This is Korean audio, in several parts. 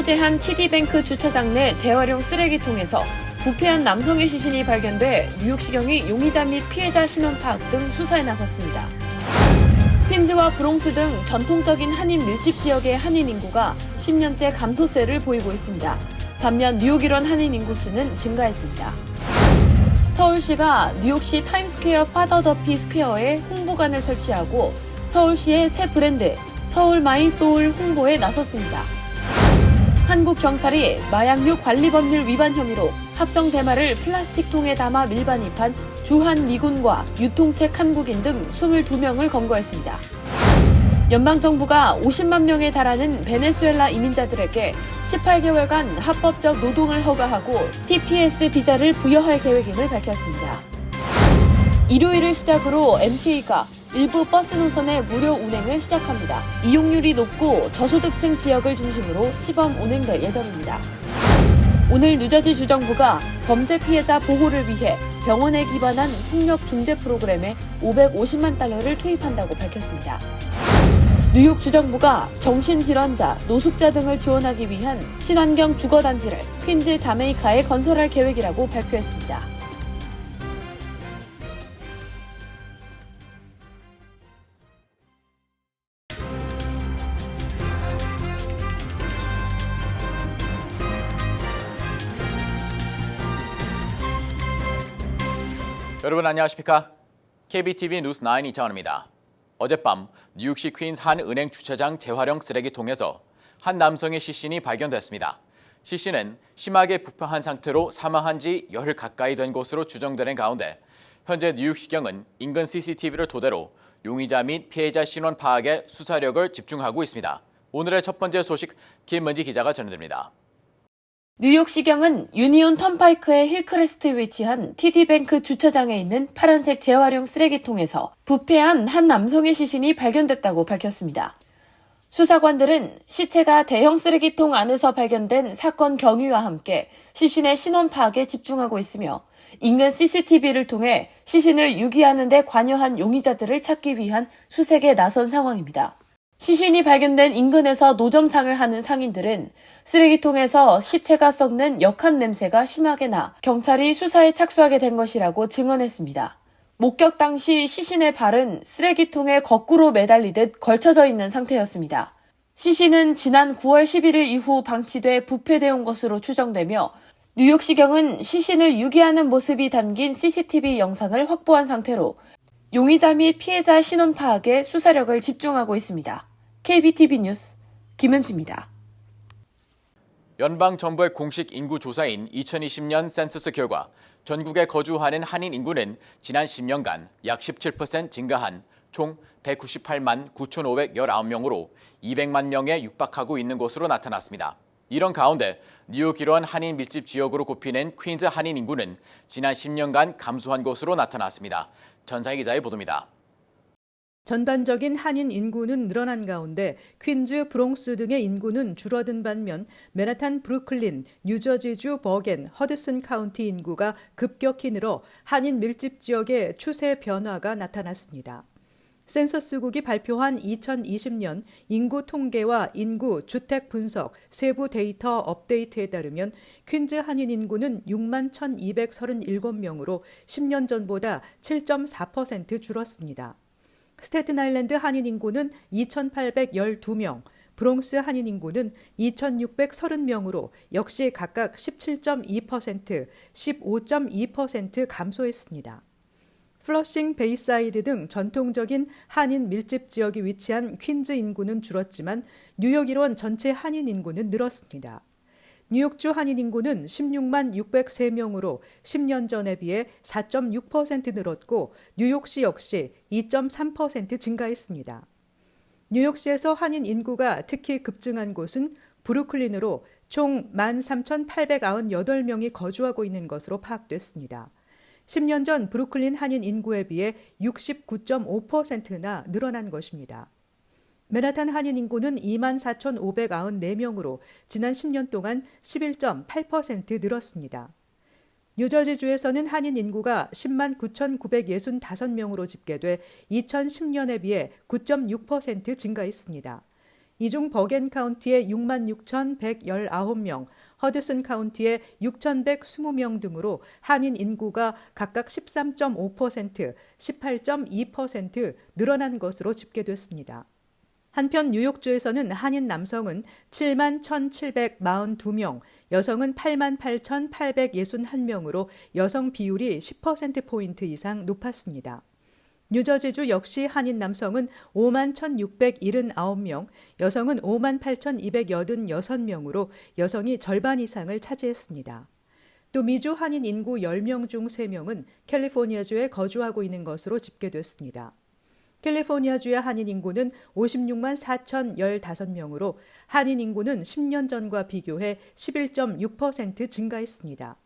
출제한 TD뱅크 주차장 내 재활용 쓰레기통에서 부패한 남성의 시신이 발견돼 뉴욕시경이 용의자 및 피해자 신원 파악 등 수사에 나섰습니다. 퀸즈와 브롱스 등 전통적인 한인 밀집 지역의 한인 인구가 10년째 감소세를 보이고 있습니다. 반면 뉴욕 일원 한인 인구 수는 증가했습니다. 서울시가 뉴욕시 타임스퀘어 파더 더피 스퀘어에 홍보관을 설치하고 서울시의 새 브랜드 서울 마이 소울 홍보에 나섰습니다. 한국 경찰이 마약류 관리법률 위반 혐의로 합성 대마를 플라스틱 통에 담아 밀반입한 주한 미군과 유통책 한국인 등 22명을 검거했습니다. 연방정부가 50만 명에 달하는 베네수엘라 이민자들에게 18개월간 합법적 노동을 허가하고 TPS 비자를 부여할 계획임을 밝혔습니다. 일요일을 시작으로 MTA가 일부 버스 노선의 무료 운행을 시작합니다. 이용률이 높고 저소득층 지역을 중심으로 시범 운행될 예정입니다. 오늘 뉴저지 주정부가 범죄 피해자 보호를 위해 병원에 기반한 폭력 중재 프로그램에 550만 달러를 투입한다고 밝혔습니다. 뉴욕 주정부가 정신질환자, 노숙자 등을 지원하기 위한 친환경 주거단지를 퀸즈 자메이카에 건설할 계획이라고 발표했습니다. 여러분 안녕하십니까? KBTV 뉴스 9 이창원입니다. 어젯밤 뉴욕시 퀸즈 한 은행 주차장 재활용 쓰레기통에서 한 남성의 시신이 발견됐습니다. 시신은 심하게 부패한 상태로 사망한 지 열흘 가까이 된 것으로 추정되는 가운데 현재 뉴욕시경은 인근 CCTV를 토대로 용의자 및 피해자 신원 파악에 수사력을 집중하고 있습니다. 오늘의 첫 번째 소식 김은지 기자가 전해드립니다. 뉴욕시경은 유니온 턴파이크의 힐크레스트에 위치한 TD뱅크 주차장에 있는 파란색 재활용 쓰레기통에서 부패한 한 남성의 시신이 발견됐다고 밝혔습니다. 수사관들은 시체가 대형 쓰레기통 안에서 발견된 사건 경위와 함께 시신의 신원 파악에 집중하고 있으며 인근 CCTV를 통해 시신을 유기하는 데 관여한 용의자들을 찾기 위한 수색에 나선 상황입니다. 시신이 발견된 인근에서 노점상을 하는 상인들은 쓰레기통에서 시체가 썩는 역한 냄새가 심하게 나 경찰이 수사에 착수하게 된 것이라고 증언했습니다. 목격 당시 시신의 발은 쓰레기통에 거꾸로 매달리듯 걸쳐져 있는 상태였습니다. 시신은 지난 9월 11일 이후 방치돼 부패되어 온 것으로 추정되며 뉴욕시경은 시신을 유기하는 모습이 담긴 CCTV 영상을 확보한 상태로 용의자 및 피해자 신원 파악에 수사력을 집중하고 있습니다. KBTV 뉴스 김은지입니다. 연방정부의 공식 인구조사인 2020년 센서스 결과 전국에 거주하는 한인 인구는 지난 10년간 약 17% 증가한 총 198만 9,519명으로 200만 명에 육박하고 있는 것으로 나타났습니다. 이런 가운데 뉴욕 일원 한인 밀집 지역으로 꼽히는 퀸즈 한인 인구는 지난 10년간 감소한 것으로 나타났습니다. 전상희 기자의 보도입니다. 전반적인 한인 인구는 늘어난 가운데 퀸즈, 브롱스 등의 인구는 줄어든 반면 맨하탄, 브루클린, 뉴저지주 버겐, 허드슨 카운티 인구가 급격히 늘어 한인 밀집 지역의 추세 변화가 나타났습니다. 센서스국이 발표한 2020년 인구 통계와 인구, 주택 분석, 세부 데이터 업데이트에 따르면 퀸즈 한인 인구는 6만 1,237명으로 10년 전보다 7.4% 줄었습니다. 스태튼 아일랜드 한인 인구는 2,812명, 브롱스 한인 인구는 2,630명으로 역시 각각 17.2%, 15.2% 감소했습니다. 플러싱, 베이사이드 등 전통적인 한인 밀집 지역이 위치한 퀸즈 인구는 줄었지만 뉴욕 일원 전체 한인 인구는 늘었습니다. 뉴욕주 한인 인구는 16만 603명으로 10년 전에 비해 4.6% 늘었고 뉴욕시 역시 2.3% 증가했습니다. 뉴욕시에서 한인 인구가 특히 급증한 곳은 브루클린으로 총 13,898명이 거주하고 있는 것으로 파악됐습니다. 10년 전 브루클린 한인 인구에 비해 69.5%나 늘어난 것입니다. 맨하탄 한인 인구는 24,594명으로 지난 10년 동안 11.8% 늘었습니다. 뉴저지주에서는 한인 인구가 10만 9,965명으로 집계돼 2010년에 비해 9.6% 증가했습니다. 이 중 버겐 카운티의 66,119명, 허드슨 카운티의 6,120명 등으로 한인 인구가 각각 13.5%, 18.2% 늘어난 것으로 집계됐습니다. 한편 뉴욕주에서는 한인 남성은 7만 1,742명, 여성은 8만 8,861명으로 여성 비율이 10%포인트 이상 높았습니다. 뉴저지주 역시 한인 남성은 5만 1,679명, 여성은 5만 8,286명으로 여성이 절반 이상을 차지했습니다. 또 미주 한인 인구 10명 중 3명은 캘리포니아주에 거주하고 있는 것으로 집계됐습니다. 캘리포니아주의 한인 인구는 56만 4,015명으로 한인 인구는 10년 전과 비교해 11.6% 증가했습니다.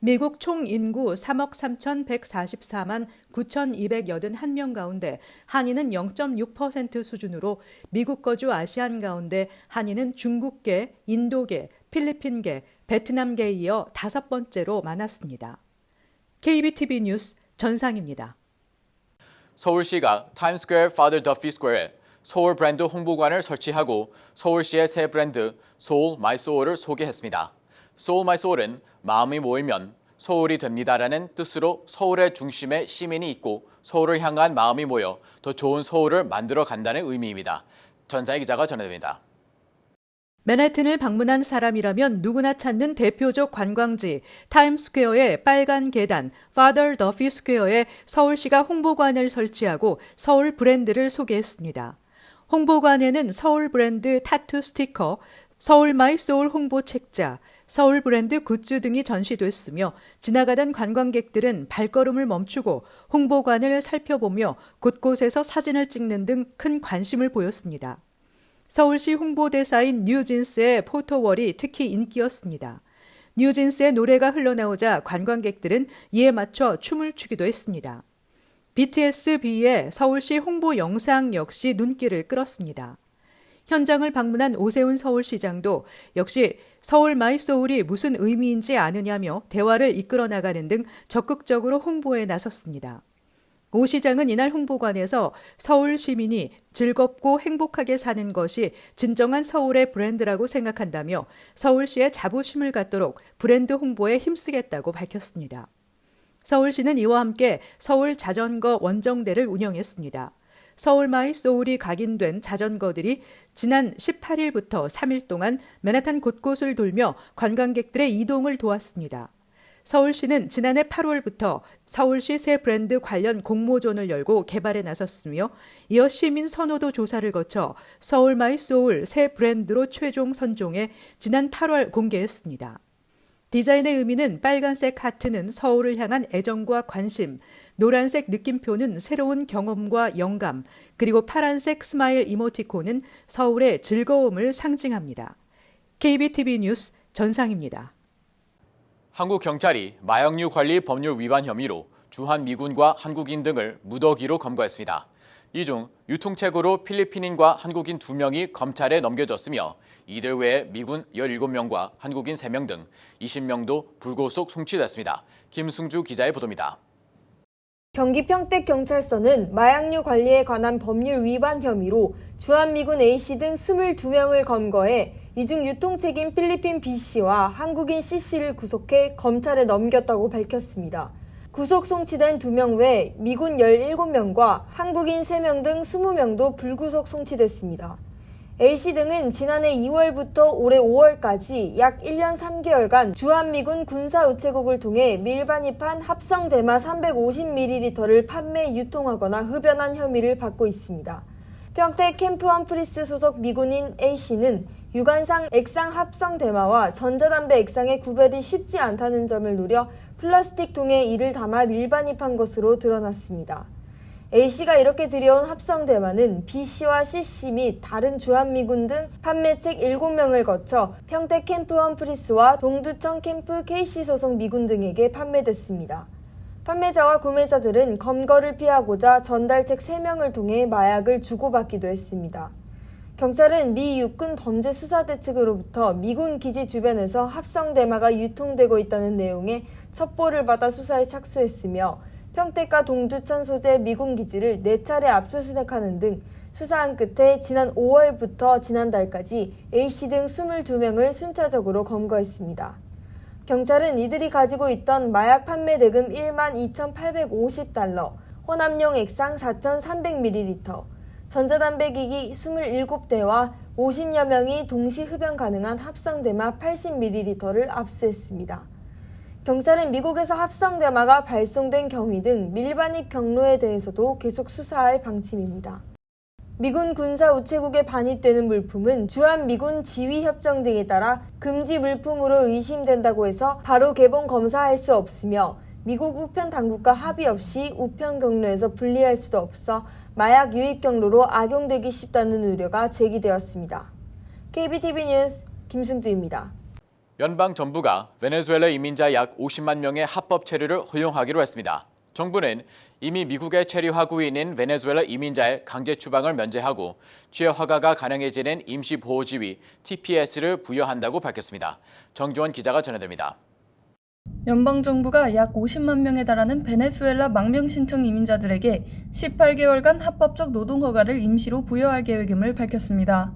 미국 총 인구 3억 3,144만 9,281명 가운데 한인은 0.6% 수준으로 미국 거주 아시안 가운데 한인은 중국계, 인도계, 필리핀계, 베트남계에 이어 5번째로 많았습니다. KBTV 뉴스 전상입니다. 서울시가 타임스퀘어 파더 더피 스퀘어에 서울 브랜드 홍보관을 설치하고 서울시의 새 브랜드 소울 마이 소울을 소개했습니다. 소울 마이 소울은 마음이 모이면 서울이 됩니다라는 뜻으로 서울의 중심에 시민이 있고 서울을 향한 마음이 모여 더 좋은 서울을 만들어 간다는 의미입니다. 전자희 기자가 전해드립니다. 맨해튼을 방문한 사람이라면 누구나 찾는 대표적 관광지 타임스퀘어의 빨간 계단 파더 더피 스퀘어에 서울시가 홍보관을 설치하고 서울 브랜드를 소개했습니다. 홍보관에는 서울 브랜드 타투 스티커, 서울 마이 소울 홍보 책자, 서울 브랜드 굿즈 등이 전시됐으며 지나가던 관광객들은 발걸음을 멈추고 홍보관을 살펴보며 곳곳에서 사진을 찍는 등 큰 관심을 보였습니다. 서울시 홍보대사인 뉴진스의 포토월이 특히 인기였습니다. 뉴진스의 노래가 흘러나오자 관광객들은 이에 맞춰 춤을 추기도 했습니다. BTS B의 서울시 홍보 영상 역시 눈길을 끌었습니다. 현장을 방문한 오세훈 서울시장도 역시 서울 마이 소울이 무슨 의미인지 아느냐며 대화를 이끌어 나가는 등 적극적으로 홍보에 나섰습니다. 오 시장은 이날 홍보관에서 서울 시민이 즐겁고 행복하게 사는 것이 진정한 서울의 브랜드라고 생각한다며 서울시에 자부심을 갖도록 브랜드 홍보에 힘쓰겠다고 밝혔습니다. 서울시는 이와 함께 서울 자전거 원정대를 운영했습니다. 서울 마이 소울이 각인된 자전거들이 지난 18일부터 3일 동안 맨하탄 곳곳을 돌며 관광객들의 이동을 도왔습니다. 서울시는 지난해 8월부터 서울시 새 브랜드 관련 공모전을 열고 개발에 나섰으며 이어 시민 선호도 조사를 거쳐 서울 마이 소울 새 브랜드로 최종 선종해 지난 8월 공개했습니다. 디자인의 의미는 빨간색 하트는 서울을 향한 애정과 관심, 노란색 느낌표는 새로운 경험과 영감, 그리고 파란색 스마일 이모티콘은 서울의 즐거움을 상징합니다. KBTV 뉴스 전상입니다. 한국 경찰이 마약류 관리 법률 위반 혐의로 주한미군과 한국인 등을 무더기로 검거했습니다. 이 중 유통책으로 필리핀인과 한국인 2명이 검찰에 넘겨졌으며 이들 외에 미군 17명과 한국인 3명 등 20명도 불구속 송치됐습니다. 김승주 기자의 보도입니다. 경기 평택경찰서는 마약류 관리에 관한 법률 위반 혐의로 주한미군 A씨 등 22명을 검거해 이 중 유통책임 필리핀 B씨와 한국인 C씨를 구속해 검찰에 넘겼다고 밝혔습니다. 구속 송치된 2명 외 미군 17명과 한국인 3명 등 20명도 불구속 송치됐습니다. A씨 등은 지난해 2월부터 올해 5월까지 약 1년 3개월간 주한미군 군사우체국을 통해 밀반입한 합성 대마 350ml를 판매, 유통하거나 흡연한 혐의를 받고 있습니다. 평택 캠프 험프리스 소속 미군인 A씨는 유관상 액상 합성 대마와 전자담배 액상의 구별이 쉽지 않다는 점을 노려 플라스틱 통에 이를 담아 밀반입한 것으로 드러났습니다. A씨가 이렇게 들여온 합성 대마는 B씨와 C씨 및 다른 주한미군 등 판매책 7명을 거쳐 평택 캠프 험프리스와 동두천 캠프 KC 소속 미군 등에게 판매됐습니다. 판매자와 구매자들은 검거를 피하고자 전달책 3명을 통해 마약을 주고받기도 했습니다. 경찰은 미 육군 범죄수사대 측으로부터 미군 기지 주변에서 합성 대마가 유통되고 있다는 내용의 첩보를 받아 수사에 착수했으며 평택과 동두천 소재 미군 기지를 4차례 압수수색하는 등 수사한 끝에 지난 5월부터 지난달까지 A씨 등 22명을 순차적으로 검거했습니다. 경찰은 이들이 가지고 있던 마약 판매 대금 1만 2,850달러, 혼합용 액상 4,300ml, 전자담배기기 27대와 50여 명이 동시 흡연 가능한 합성대마 80ml를 압수했습니다. 경찰은 미국에서 합성대마가 발송된 경위 등 밀반입 경로에 대해서도 계속 수사할 방침입니다. 미군 군사우체국에 반입되는 물품은 주한미군 지휘협정 등에 따라 금지 물품으로 의심된다고 해서 바로 개봉 검사할 수 없으며 미국 우편 당국과 합의 없이 우편 경로에서 분리할 수도 없어 마약 유입 경로로 악용되기 쉽다는 우려가 제기되었습니다. KBTV 뉴스 김승주입니다. 연방정부가 베네수엘라 이민자 약 50만 명의 합법 체류를 허용하기로 했습니다. 정부는 이미 미국에 체류하고 있는 베네수엘라 이민자의 강제 추방을 면제하고 취해 허가가 가능해지는 임시보호지위 TPS를 부여한다고 밝혔습니다. 정주원 기자가 전해드립니다. 연방정부가 약 50만 명에 달하는 베네수엘라 망명 신청 이민자들에게 18개월간 합법적 노동허가를 임시로 부여할 계획임을 밝혔습니다.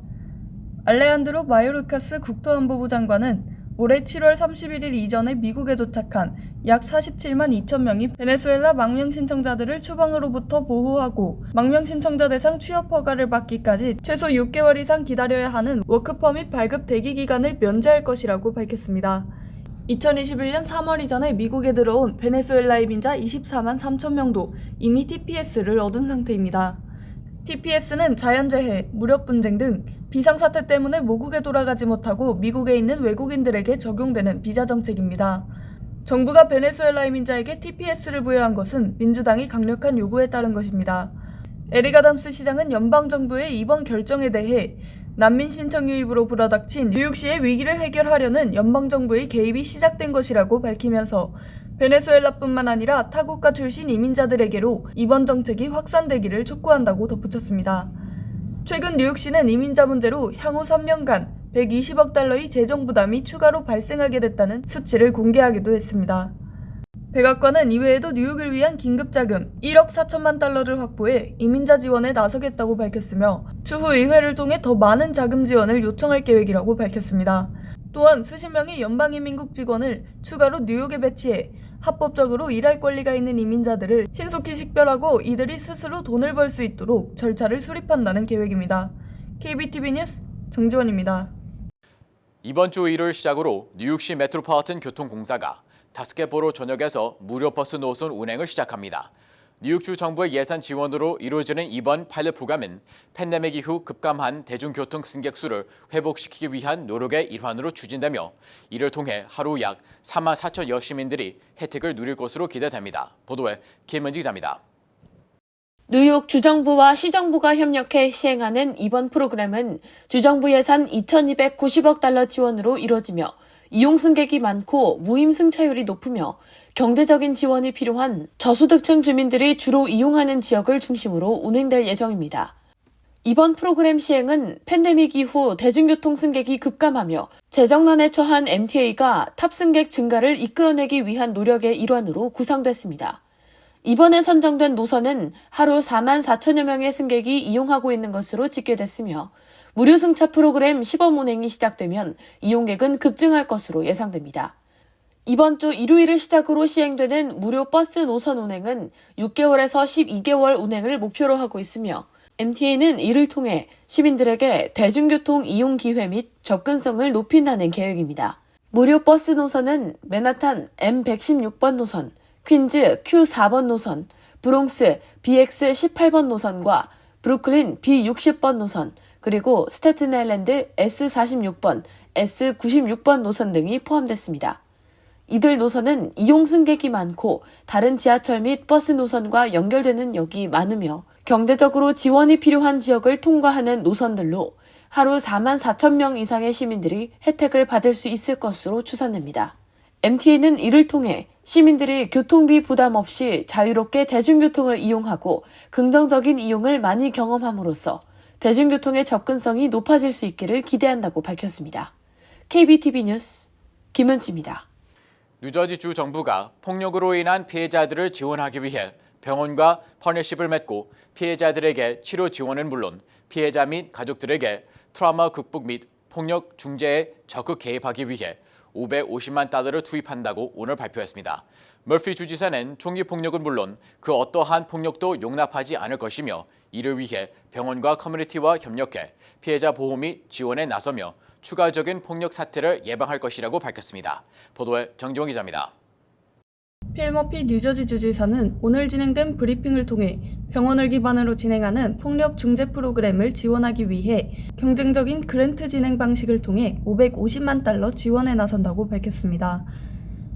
알레한드로 마요르카스 국토안보부 장관은 올해 7월 31일 이전에 미국에 도착한 약 47만 2천 명이 베네수엘라 망명 신청자들을 추방으로부터 보호하고 망명 신청자 대상 취업 허가를 받기까지 최소 6개월 이상 기다려야 하는 워크퍼밋 발급 대기 기간을 면제할 것이라고 밝혔습니다. 2021년 3월 이전에 미국에 들어온 베네수엘라 이민자 24만 3천 명도 이미 TPS를 얻은 상태입니다. TPS는 자연재해, 무력분쟁 등 비상사태 때문에 모국에 돌아가지 못하고 미국에 있는 외국인들에게 적용되는 비자 정책입니다. 정부가 베네수엘라 이민자에게 TPS를 부여한 것은 민주당이 강력한 요구에 따른 것입니다. 에릭 아담스 시장은 연방정부의 이번 결정에 대해 난민 신청 유입으로 불어닥친 뉴욕시의 위기를 해결하려는 연방정부의 개입이 시작된 것이라고 밝히면서 베네수엘라뿐만 아니라 타국가 출신 이민자들에게로 이번 정책이 확산되기를 촉구한다고 덧붙였습니다. 최근 뉴욕시는 이민자 문제로 향후 3년간 120억 달러의 재정 부담이 추가로 발생하게 됐다는 수치를 공개하기도 했습니다. 백악관은 이외에도 뉴욕을 위한 긴급자금 1억 4천만 달러를 확보해 이민자 지원에 나서겠다고 밝혔으며 추후 의회를 통해 더 많은 자금 지원을 요청할 계획이라고 밝혔습니다. 또한 수십 명의 연방이민국 직원을 추가로 뉴욕에 배치해 합법적으로 일할 권리가 있는 이민자들을 신속히 식별하고 이들이 스스로 돈을 벌 수 있도록 절차를 수립한다는 계획입니다. KBTV 뉴스 정지원입니다. 이번 주 일요일 시작으로 뉴욕시 메트로폴리탄 교통공사가 5개 보로 전역에서 무료 버스 노선 운행을 시작합니다. 뉴욕주 정부의 예산 지원으로 이루어지는 이번 파일럿 프로그램은 팬데믹 이후 급감한 대중교통 승객 수를 회복시키기 위한 노력의 일환으로 추진되며 이를 통해 하루 약 4만 4천여 시민들이 혜택을 누릴 것으로 기대됩니다. 보도에 김은지 기자입니다. 뉴욕 주정부와 시정부가 협력해 시행하는 이번 프로그램은 주정부 예산 2,290억 달러 지원으로 이루어지며 이용 승객이 많고 무임 승차율이 높으며 경제적인 지원이 필요한 저소득층 주민들이 주로 이용하는 지역을 중심으로 운행될 예정입니다. 이번 프로그램 시행은 팬데믹 이후 대중교통 승객이 급감하며 재정난에 처한 MTA가 탑승객 증가를 이끌어내기 위한 노력의 일환으로 구상됐습니다. 이번에 선정된 노선은 하루 4만 4천여 명의 승객이 이용하고 있는 것으로 집계됐으며 무료 승차 프로그램 시범 운행이 시작되면 이용객은 급증할 것으로 예상됩니다. 이번 주 일요일을 시작으로 시행되는 무료 버스 노선 운행은 6개월에서 12개월 운행을 목표로 하고 있으며 MTA는 이를 통해 시민들에게 대중교통 이용 기회 및 접근성을 높인다는 계획입니다. 무료 버스 노선은 맨하탄 M116번 노선, 퀸즈 Q4번 노선, 브롱스 BX 18번 노선과 브루클린 B60번 노선, 그리고 스태튼 아일랜드 S46번, S96번 노선 등이 포함됐습니다. 이들 노선은 이용 승객이 많고 다른 지하철 및 버스 노선과 연결되는 역이 많으며 경제적으로 지원이 필요한 지역을 통과하는 노선들로 하루 4만 4천 명 이상의 시민들이 혜택을 받을 수 있을 것으로 추산됩니다. MTA는 이를 통해 시민들이 교통비 부담 없이 자유롭게 대중교통을 이용하고 긍정적인 이용을 많이 경험함으로써 대중교통의 접근성이 높아질 수 있기를 기대한다고 밝혔습니다. KBTV 뉴스 김은지입니다. 뉴저지주 정부가 폭력으로 인한 피해자들을 지원하기 위해 병원과 파트너십을 맺고 피해자들에게 치료 지원은 물론 피해자 및 가족들에게 트라우마 극복 및 폭력 중재에 적극 개입하기 위해 550만 달러를 투입한다고 오늘 발표했습니다. 머피 주지사는 총기 폭력은 물론 그 어떠한 폭력도 용납하지 않을 것이며 이를 위해 병원과 커뮤니티와 협력해 피해자 보호 및 지원에 나서며 추가적인 폭력 사태를 예방할 것이라고 밝혔습니다. 보도에 정지원 기자입니다. 필 머피 뉴저지 주지사는 오늘 진행된 브리핑을 통해 병원을 기반으로 진행하는 폭력 중재 프로그램을 지원하기 위해 경쟁적인 그랜트 진행 방식을 통해 550만 달러 지원에 나선다고 밝혔습니다.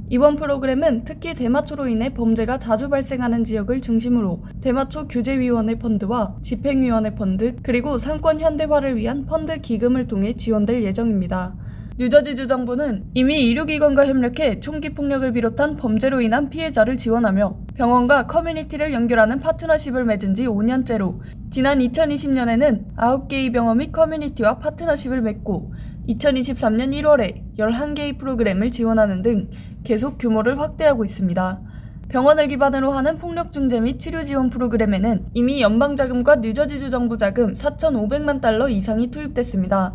이번 프로그램은 특히 대마초로 인해 범죄가 자주 발생하는 지역을 중심으로 대마초 규제위원회 펀드와 집행위원회 펀드 그리고 상권 현대화를 위한 펀드 기금을 통해 지원될 예정입니다. 뉴저지주 정부는 이미 의료기관과 협력해 총기 폭력을 비롯한 범죄로 인한 피해자를 지원하며 병원과 커뮤니티를 연결하는 파트너십을 맺은 지 5년째로 지난 2020년에는 9개의 병원 및 커뮤니티와 파트너십을 맺고 2023년 1월에 11개의 프로그램을 지원하는 등 계속 규모를 확대하고 있습니다. 병원을 기반으로 하는 폭력 중재 및 치료 지원 프로그램에는 이미 연방자금과 뉴저지주 정부 자금 4,500만 달러 이상이 투입됐습니다.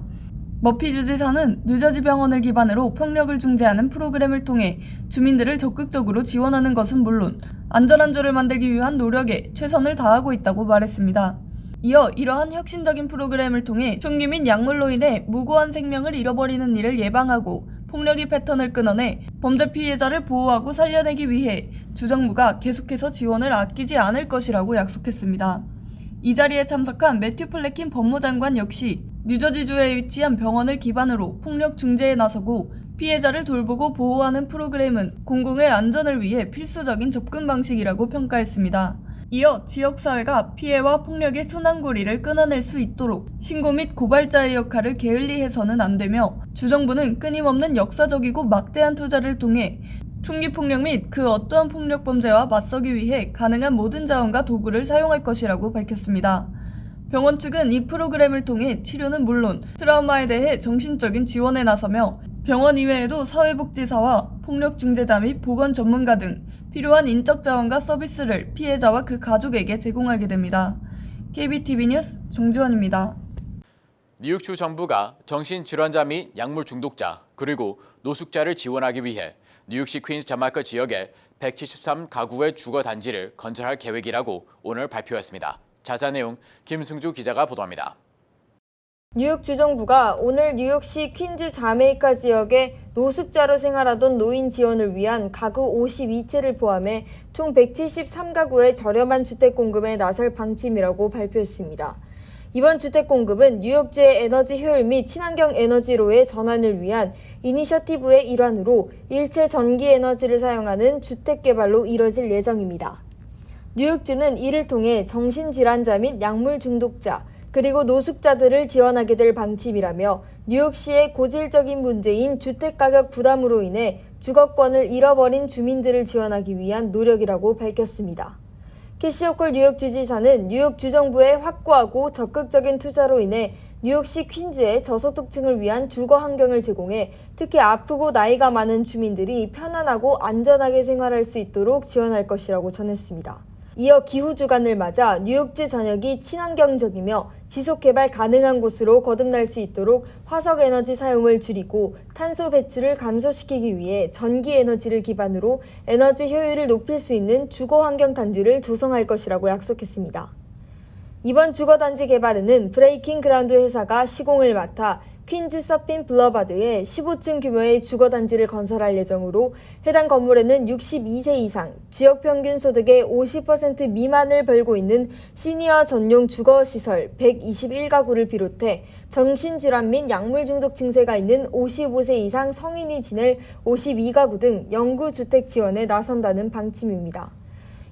머피 주지사는 뉴저지 병원을 기반으로 폭력을 중재하는 프로그램을 통해 주민들을 적극적으로 지원하는 것은 물론 안전한 조를 만들기 위한 노력에 최선을 다하고 있다고 말했습니다. 이어 이러한 혁신적인 프로그램을 통해 총기 및 약물로 인해 무고한 생명을 잃어버리는 일을 예방하고 폭력의 패턴을 끊어내 범죄 피해자를 보호하고 살려내기 위해 주정부가 계속해서 지원을 아끼지 않을 것이라고 약속했습니다. 이 자리에 참석한 매튜 플래킨 법무장관 역시 뉴저지주에 위치한 병원을 기반으로 폭력 중재에 나서고 피해자를 돌보고 보호하는 프로그램은 공공의 안전을 위해 필수적인 접근 방식이라고 평가했습니다. 이어 지역사회가 피해와 폭력의 순환고리를 끊어낼 수 있도록 신고 및 고발자의 역할을 게을리해서는 안 되며 주정부는 끊임없는 역사적이고 막대한 투자를 통해 총기 폭력 및 그 어떠한 폭력 범죄와 맞서기 위해 가능한 모든 자원과 도구를 사용할 것이라고 밝혔습니다. 병원 측은 이 프로그램을 통해 치료는 물론 트라우마에 대해 정신적인 지원에 나서며 병원 이외에도 사회복지사와 폭력 중재자 및 보건 전문가 등 필요한 인적 자원과 서비스를 피해자와 그 가족에게 제공하게 됩니다. KBTV 뉴스 정지원입니다. 뉴욕주 정부가 정신질환자 및 약물 중독자 그리고 노숙자를 지원하기 위해 뉴욕시 퀸스 자마커 지역에 173가구의 주거단지를 건설할 계획이라고 오늘 발표했습니다. 자세한 내용 김승주 기자가 보도합니다. 뉴욕 주정부가 오늘 뉴욕시 퀸즈 자메이카 지역에 노숙자로 생활하던 노인 지원을 위한 가구 52채를 포함해 총 173가구의 저렴한 주택 공급에 나설 방침이라고 발표했습니다. 이번 주택 공급은 뉴욕주의 에너지 효율 및 친환경 에너지로의 전환을 위한 이니셔티브의 일환으로 일체 전기 에너지를 사용하는 주택 개발로 이뤄질 예정입니다. 뉴욕주는 이를 통해 정신질환자 및 약물 중독자, 그리고 노숙자들을 지원하게 될 방침이라며 뉴욕시의 고질적인 문제인 주택가격 부담으로 인해 주거권을 잃어버린 주민들을 지원하기 위한 노력이라고 밝혔습니다. 캐시 호컬 뉴욕 주지사는 뉴욕 주정부의 확고하고 적극적인 투자로 인해 뉴욕시 퀸즈의 저소득층을 위한 주거 환경을 제공해 특히 아프고 나이가 많은 주민들이 편안하고 안전하게 생활할 수 있도록 지원할 것이라고 전했습니다. 이어 기후주간을 맞아 뉴욕주 전역이 친환경적이며 지속개발 가능한 곳으로 거듭날 수 있도록 화석에너지 사용을 줄이고 탄소 배출을 감소시키기 위해 전기에너지를 기반으로 에너지 효율을 높일 수 있는 주거환경단지를 조성할 것이라고 약속했습니다. 이번 주거단지 개발에는 브레이킹 그라운드 회사가 시공을 맡아 퀸즈 서핀 블러바드에 15층 규모의 주거단지를 건설할 예정으로 해당 건물에는 62세 이상, 지역 평균 소득의 50% 미만을 벌고 있는 시니어 전용 주거시설 121가구를 비롯해 정신질환 및 약물 중독 증세가 있는 55세 이상 성인이 지낼 52가구 등 영구 주택 지원에 나선다는 방침입니다.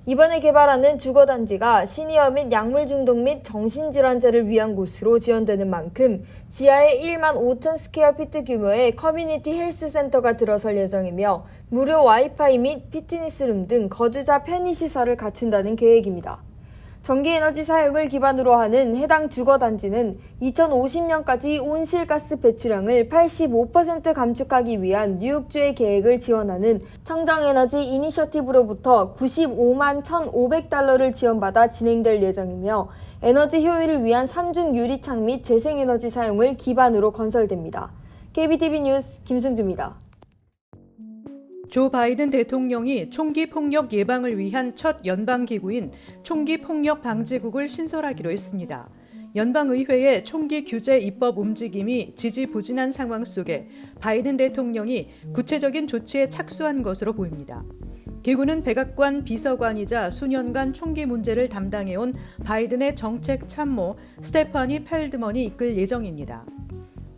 이번에 개발하는 주거단지가 시니어 및 약물 중독 및 정신질환자를 위한 곳으로 지원되는 만큼 지하에 1만 5천 스퀘어피트 규모의 커뮤니티 헬스센터가 들어설 예정이며 무료 와이파이 및 피트니스룸 등 거주자 편의시설을 갖춘다는 계획입니다. 전기에너지 사용을 기반으로 하는 해당 주거단지는 2050년까지 온실가스 배출량을 85% 감축하기 위한 뉴욕주의 계획을 지원하는 청정에너지 이니셔티브로부터 95만 1,500달러를 지원받아 진행될 예정이며 에너지 효율을 위한 삼중 유리창 및 재생에너지 사용을 기반으로 건설됩니다. KBTV 뉴스 김승주입니다. 조 바이든 대통령이 총기 폭력 예방을 위한 첫 연방기구인 총기폭력방지국을 신설하기로 했습니다. 연방의회의 총기 규제 입법 움직임이 지지부진한 상황 속에 바이든 대통령이 구체적인 조치에 착수한 것으로 보입니다. 기구는 백악관 비서관이자 수년간 총기 문제를 담당해온 바이든의 정책 참모 스테파니 펠드먼이 이끌 예정입니다.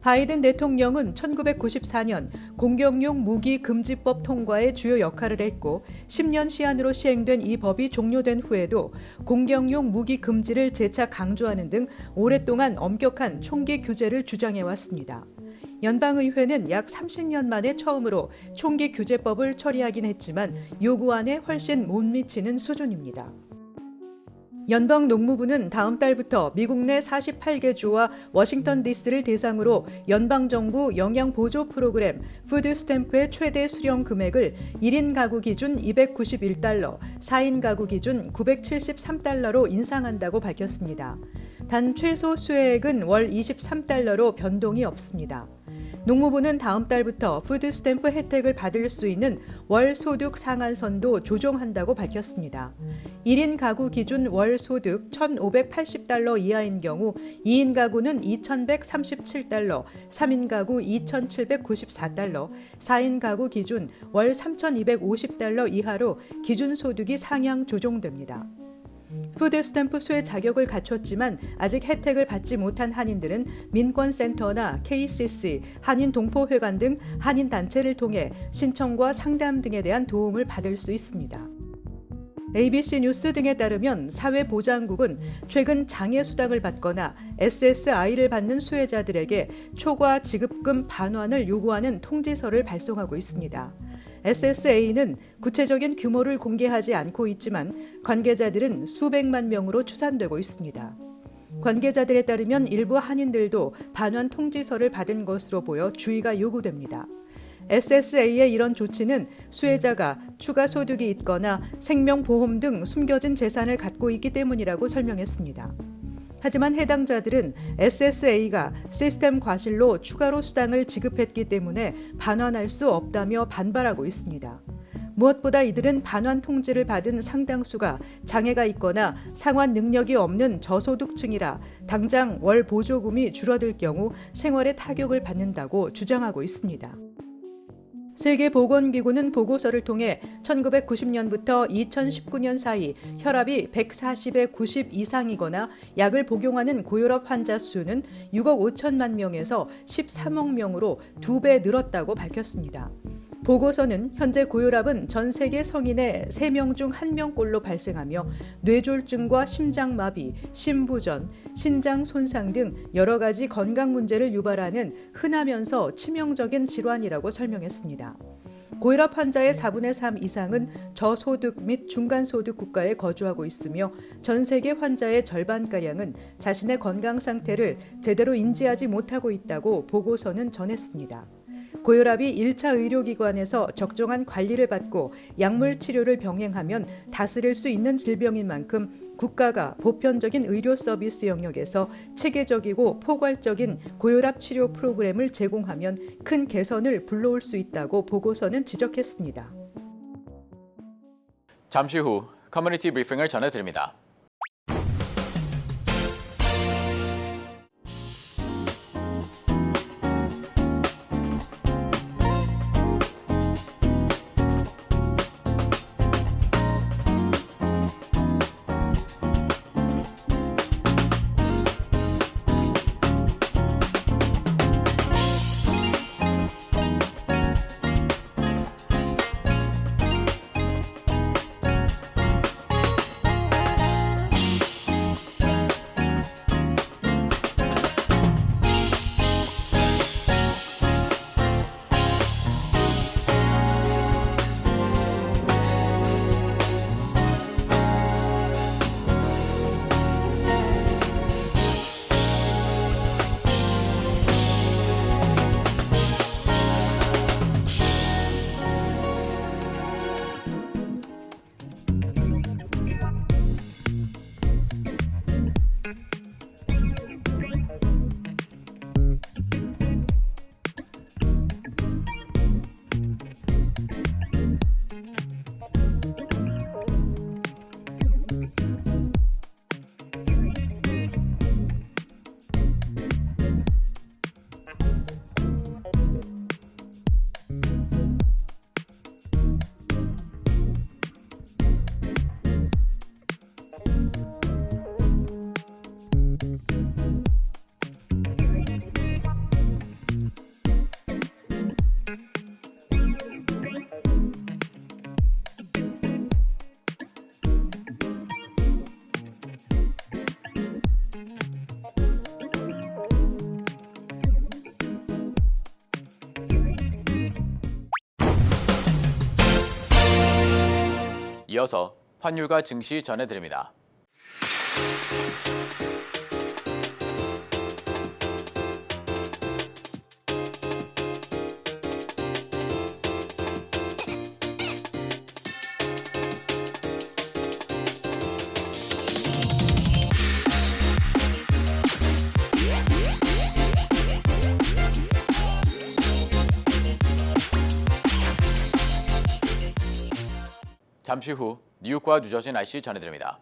바이든 대통령은 1994년 공격용 무기 금지법 통과에 주요 역할을 했고 10년 시한으로 시행된 이 법이 종료된 후에도 공격용 무기 금지를 재차 강조하는 등 오랫동안 엄격한 총기 규제를 주장해왔습니다. 연방의회는 약 30년 만에 처음으로 총기 규제법을 처리하긴 했지만 요구안에 훨씬 못 미치는 수준입니다. 연방농무부는 다음 달부터 미국 내 48개 주와 워싱턴 DC를 대상으로 연방정부 영양보조 프로그램 푸드 스탬프의 최대 수령 금액을 1인 가구 기준 $291, 4인 가구 기준 $973로 인상한다고 밝혔습니다. 단 최소 수혜액은 월 $23로 변동이 없습니다. 농무부는 다음 달부터 푸드 스탬프 혜택을 받을 수 있는 월 소득 상한선도 조정한다고 밝혔습니다. 1인 가구 기준 월 소득 $1,580 이하인 경우 2인 가구는 $2,137, 3인 가구 $2,794, 4인 가구 기준 월 $3,250 이하로 기준 소득이 상향 조정됩니다. 푸드 스탬프 수혜 자격을 갖췄지만 아직 혜택을 받지 못한 한인들은 민권센터나 KCC, 한인동포회관 등 한인단체를 통해 신청과 상담 등에 대한 도움을 받을 수 있습니다. ABC 뉴스 등에 따르면 사회보장국은 최근 장애수당을 받거나 SSI를 받는 수혜자들에게 초과 지급금 반환을 요구하는 통지서를 발송하고 있습니다. SSA는 구체적인 규모를 공개하지 않고 있지만 관계자들은 수백만 명으로 추산되고 있습니다. 관계자들에 따르면 일부 한인들도 반환 통지서를 받은 것으로 보여 주의가 요구됩니다. SSA의 이런 조치는 수혜자가 추가 소득이 있거나 생명보험 등 숨겨진 재산을 갖고 있기 때문이라고 설명했습니다. 하지만 해당자들은 SSA가 시스템 과실로 추가로 수당을 지급했기 때문에 반환할 수 없다며 반발하고 있습니다. 무엇보다 이들은 반환 통지를 받은 상당수가 장애가 있거나 상환 능력이 없는 저소득층이라 당장 월 보조금이 줄어들 경우 생활에 타격을 받는다고 주장하고 있습니다. 세계보건기구는 보고서를 통해 1990년부터 2019년 사이 혈압이 140에 90 이상이거나 약을 복용하는 고혈압 환자 수는 6억 5천만 명에서 13억 명으로 2배 늘었다고 밝혔습니다. 보고서는 현재 고혈압은 전 세계 성인의 3명 중 1명꼴로 발생하며 뇌졸중과 심장마비, 심부전, 신장 손상 등 여러 가지 건강 문제를 유발하는 흔하면서 치명적인 질환이라고 설명했습니다. 고혈압 환자의 4분의 3 이상은 저소득 및 중간소득 국가에 거주하고 있으며 전 세계 환자의 절반가량은 자신의 건강 상태를 제대로 인지하지 못하고 있다고 보고서는 전했습니다. 고혈압이 1차 의료기관에서 적정한 관리를 받고 약물 치료를 병행하면 다스릴 수 있는 질병인 만큼 국가가 보편적인 의료 서비스 영역에서 체계적이고 포괄적인 고혈압 치료 프로그램을 제공하면 큰 개선을 불러올 수 있다고 보고서는 지적했습니다. 잠시 후 커뮤니티 브리핑을 전해드립니다. 이어서 환율과 증시 전해드립니다. 잠시 후 뉴욕과 뉴저지 날씨 전해드립니다.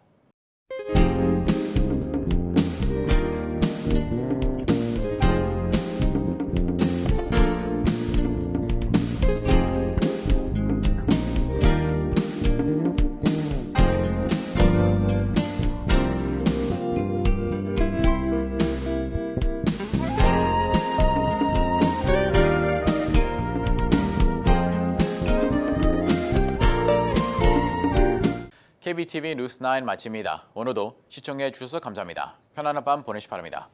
KBTV 뉴스 9 마칩니다. 오늘도 시청해 주셔서 감사합니다. 편안한 밤 보내시 바랍니다.